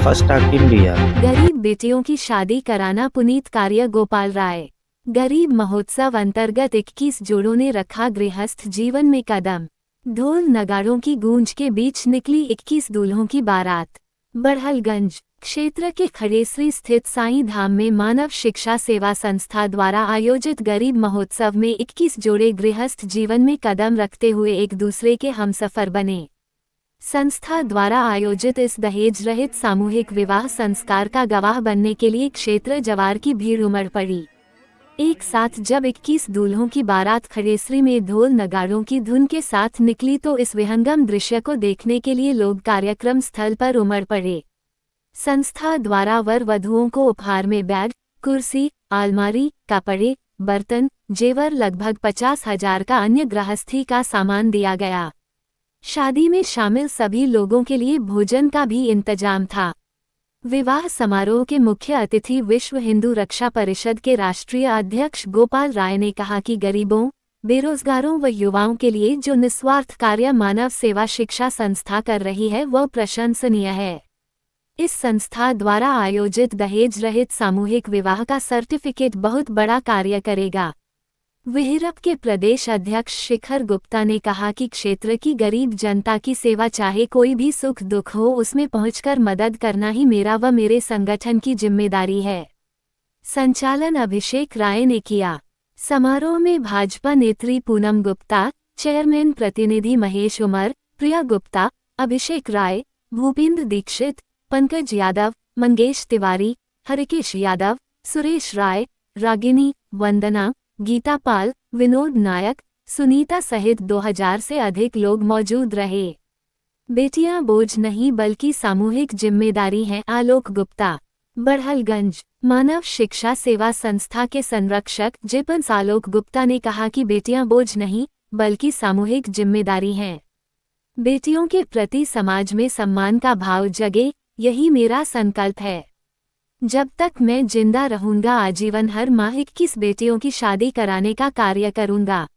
First tag India. गरीब बेटियों की शादी कराना पुनीत कार्य गोपाल राय। गरीब महोत्सव अंतर्गत 21 जोड़ों ने रखा गृहस्थ जीवन में कदम। ढोल नगाड़ों की गूंज के बीच निकली 21 दूल्हों की बारात। बड़हलगंज क्षेत्र के खड़ेसरी स्थित साईं धाम में मानव शिक्षा सेवा संस्था द्वारा आयोजित गरीब महोत्सव में 21 जोड़े गृहस्थ जीवन में कदम रखते हुए एक दूसरे के हमसफर बने। संस्था द्वारा आयोजित इस दहेज रहित सामूहिक विवाह संस्कार का गवाह बनने के लिए क्षेत्र जवार की भीड़ उमड़ पड़ी। एक साथ जब 21 दूल्हों की बारात खड़ेसरी में ढोल नगाड़ों की धुन के साथ निकली तो इस विहंगम दृश्य को देखने के लिए लोग कार्यक्रम स्थल पर उमड़ पड़े। संस्था द्वारा वर वधुओं को उपहार में बैग, कुर्सी, अलमारी, कपड़े, बर्तन, जेवर लगभग 50,000 का अन्य गृहस्थी का सामान दिया गया। शादी में शामिल सभी लोगों के लिए भोजन का भी इंतजाम था। विवाह समारोह के मुख्य अतिथि विश्व हिंदू रक्षा परिषद के राष्ट्रीय अध्यक्ष गोपाल राय ने कहा कि गरीबों, बेरोजगारों व युवाओं के लिए जो निस्वार्थ कार्य मानव सेवा शिक्षा संस्था कर रही है वह प्रशंसनीय है। इस संस्था द्वारा आयोजित दहेज रहित सामूहिक विवाह का सर्टिफिकेट बहुत बड़ा कार्य करेगा। विहिरप के प्रदेश अध्यक्ष शिखर गुप्ता ने कहा कि क्षेत्र की गरीब जनता की सेवा चाहे कोई भी सुख दुख हो उसमें पहुंचकर मदद करना ही मेरा व मेरे संगठन की जिम्मेदारी है। संचालन अभिषेक राय ने किया। समारोह में भाजपा नेत्री पूनम गुप्ता, चेयरमैन प्रतिनिधि महेश उमर, प्रिया गुप्ता, अभिषेक राय, भूपेंद्र दीक्षित, पंकज यादव, मंगेश तिवारी, हरिकेश यादव, सुरेश राय, रागिनी, वंदना, गीता पाल, विनोद नायक, सुनीता सहित 2000 से अधिक लोग मौजूद रहे। बेटियां बोझ नहीं बल्कि सामूहिक जिम्मेदारी है। आलोक गुप्ता, बड़हलगंज मानव शिक्षा सेवा संस्था के संरक्षक जेपन्स आलोक गुप्ता ने कहा कि बेटियां बोझ नहीं बल्कि सामूहिक जिम्मेदारी हैं। बेटियों के प्रति समाज में सम्मान का भाव जगे, यही मेरा संकल्प है। जब तक मैं जिंदा रहूंगा आजीवन हर माह 21 बेटियों की शादी कराने का कार्य करूंगा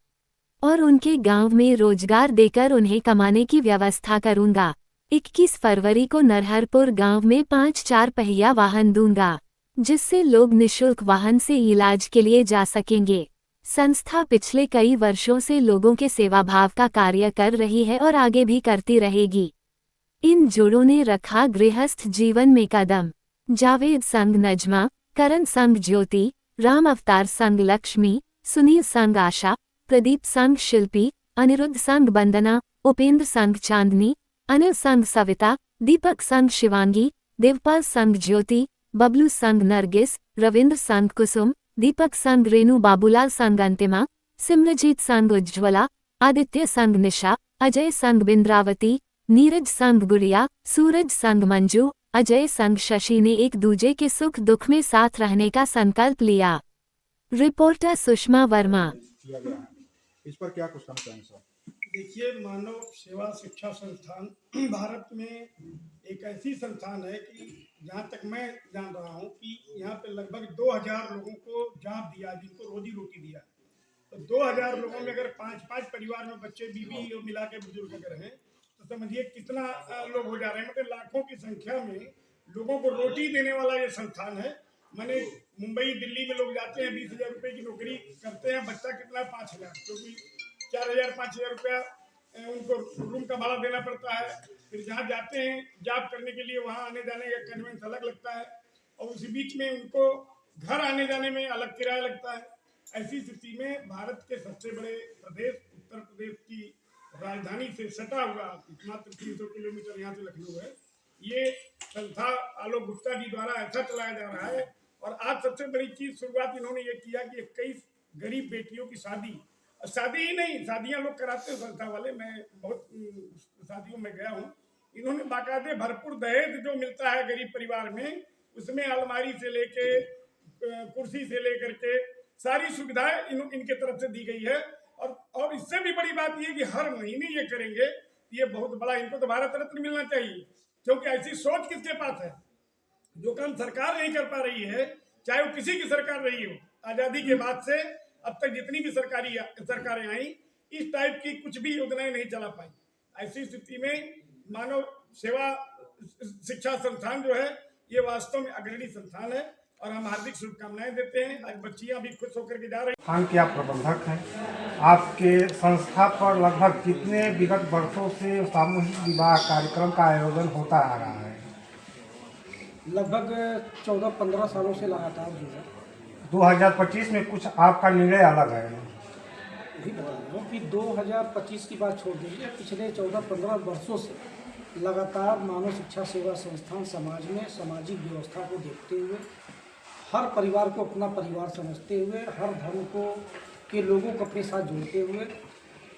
और उनके गांव में रोजगार देकर उन्हें कमाने की व्यवस्था करूंगा। 21 फरवरी को नरहरपुर गांव में 5 4 पहिया वाहन दूंगा, जिससे लोग निःशुल्क वाहन से इलाज के लिए जा सकेंगे। संस्था पिछले कई वर्षों से लोगों के सेवाभाव का कार्य कर रही है और आगे भी करती रहेगी। इन जोड़ों ने रखा गृहस्थ जीवन में कदम। जावेद संग नजमा, करण संग ज्योति, राम अवतार संग लक्ष्मी, सुनील संग आशा, प्रदीप संग शिल्पी, अनिरुद्ध संग बंदना, उपेंद्र संग चांदनी, अनिल संग सविता, दीपक संग शिवांगी, देवपाल संग ज्योति, बबलू संग नरगिस, रविंद्र संग कुसुम, दीपक संग रेणु, बाबूलाल संग अंतिमा, सिमरजीत संग उज्ज्वला, आदित्य संग निशा, अजय संग बिंद्रावती, नीरज संग गुड़िया, सूरज संग मंजू, अजय संग शशि ने एक दूजे के सुख दुख में साथ रहने का संकल्प लिया। रिपोर्टर सुषमा वर्मा। इस पर क्या कुछ कहना चाहेंगे सर? देखिए, मानव सेवा शिक्षा संस्थान भारत में एक ऐसी संस्थान है कि जहाँ तक मैं जान रहा हूँ कि यहाँ पे लगभग 2000 लोगों को जॉब दिया, जिनको रोजी रोटी दिया। तो 2000 लोगों में अगर 5-5 परिवार में बच्चे बीवी और मिला के बुजुर्ग अगर हैं तो समझिए कितना लोग हो जा रहे हैं। मतलब लाखों की संख्या में लोगों को रोटी देने वाला ये संस्थान है। मैंने मुंबई दिल्ली में लोग जाते हैं 20,000 रुपये की नौकरी करते हैं, बच्चा कितना 5,000, क्योंकि 4,000-5,000 रुपया उनको रूम का भाड़ा देना पड़ता है। फिर जहाँ जाते हैं जॉब करने के लिए वहाँ आने जाने का कन्वेंस अलग लगता है और उसी बीच में उनको घर आने जाने में अलग किराया लगता है। ऐसी स्थिति में भारत के सबसे बड़े प्रदेश उत्तर प्रदेश की राजधानी से सटा हुआ मात्र 300 किलोमीटर यहाँ से लखनऊ है। ये संस्था आलोक गुप्ता जी द्वारा ऐसा चलाया जा रहा है। और आज सबसे बड़ी चीज शुरुआत इन्होंने ये किया कि 21 गरीब बेटियों की शादी ही नहीं, शादियां लोग कराते हैं संस्था वाले, मैं बहुत शादियों में गया हूँ। इन्होंने बाकायदे भरपूर दहेज जो मिलता है गरीब परिवार में, उसमें अलमारी से लेके कुर्सी से लेकर के सारी सुविधाएं इनके तरफ से दी गई है। और इससे भी बड़ी बात ये कि हर महीने ये करेंगे, ये बहुत बड़ा, इनको तो भारत रत्न मिलना चाहिए, क्योंकि ऐसी सोच किसके पास है। जो काम सरकार नहीं कर पा रही है, चाहे वो किसी की सरकार रही हो, आजादी के बाद से अब तक जितनी भी सरकारें आई, इस टाइप की कुछ भी योजनाएं नहीं चला पाई। ऐसी स्थिति में मानव सेवा शिक्षा संस्थान जो है ये वास्तव में अग्रणी संस्थान है और हम हार्दिक शुभकामनाएं देते हैं। आज बच्चियां भी खुश होकर के जा रही हैं। संस्थान के आप प्रबंधक हैं। आपके संस्था पर लगभग कितने विगत वर्षों से सामूहिक विवाह कार्यक्रम का आयोजन होता आ रहा है? लगभग 14-15 सालों से लगातार जो है 2025 में कुछ आपका निर्णय अलग है। यही बता रहा हूँ कि 2025 की बात छोड़ दीजिए, पिछले 14-15 वर्षों से लगातार मानव शिक्षा सेवा संस्थान समाज में सामाजिक व्यवस्था को देखते हुए, हर परिवार को अपना परिवार समझते हुए, हर धर्म को के लोगों को अपने साथ जोड़ते हुए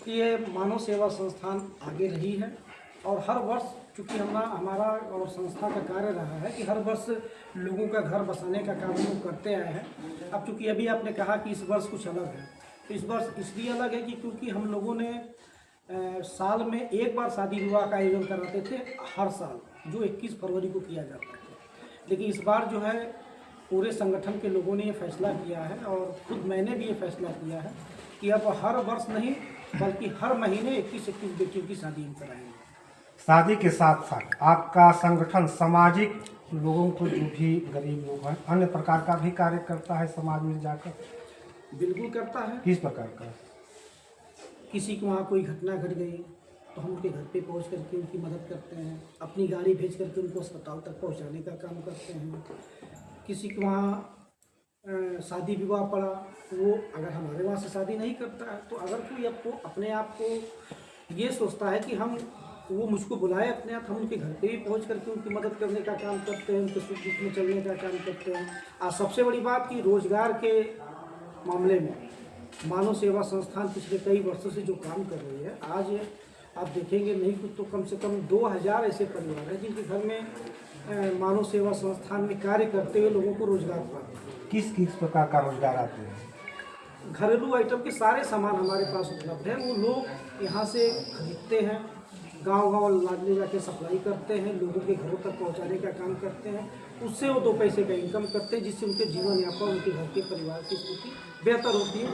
ये मानव सेवा संस्थान आगे रही है। और हर वर्ष चूँकि हमारा और संस्था का कार्य रहा है कि हर वर्ष लोगों का घर बसाने का काम हम लोग करते आए हैं। अब चूँकि अभी आपने कहा कि इस वर्ष कुछ अलग है, तो इस वर्ष इसलिए अलग है कि क्योंकि हम लोगों ने साल में एक बार शादी विवाह का आयोजन कराते थे हर साल, जो 21 फरवरी को किया जाता है। लेकिन इस बार जो है पूरे संगठन के लोगों ने ये फैसला किया है और खुद मैंने भी ये फैसला किया है कि अब हर वर्ष नहीं बल्कि हर महीने 21-21 बेटियों की शादी हम कराएंगे। शादी के साथ साथ आपका संगठन सामाजिक लोगों को, जो भी गरीब लोग हैं, अन्य प्रकार का भी कार्य करता है समाज में जाकर? बिल्कुल करता है। किस प्रकार का? किसी को वहाँ कोई घटना घट गई तो हम उनके घर पे पहुँच करके उनकी मदद करते हैं, अपनी गाड़ी भेज करके उनको अस्पताल तक पहुँचाने का काम करते हैं। किसी को वहाँ शादी विवाह पड़ा, वो अगर हमारे वहाँ से शादी नहीं करता है तो अगर कोई आपको अपने आप को ये सोचता है कि वो मुझको बुलाए अपने आप, हम उनके घर पे भी पहुँच करके उनकी मदद करने का काम करते हैं, उनके सुख दुख में चलने का काम करते हैं। और सबसे बड़ी बात कि रोजगार के मामले में मानव सेवा संस्थान पिछले कई वर्षों से जो काम कर रही है, आज आप देखेंगे नहीं कुछ तो कम से कम 2000 ऐसे परिवार हैं जिनके घर में मानव सेवा संस्थान में कार्य करते हुए लोगों को रोजगार प्राप्त है। किस किस प्रकार का रोजगार आते हैं? घरेलू आइटम के सारे सामान हमारे पास उपलब्ध है, वो लोग यहाँ से खरीदते हैं, गांव-गांव ले जाके सप्लाई करते हैं, लोगों के घरों तक पहुँचाने का काम करते हैं, उससे वो 2 पैसे का इनकम करते हैं, जिससे उनके जीवन यापन, उनके घर के परिवार की स्थिति बेहतर होती है।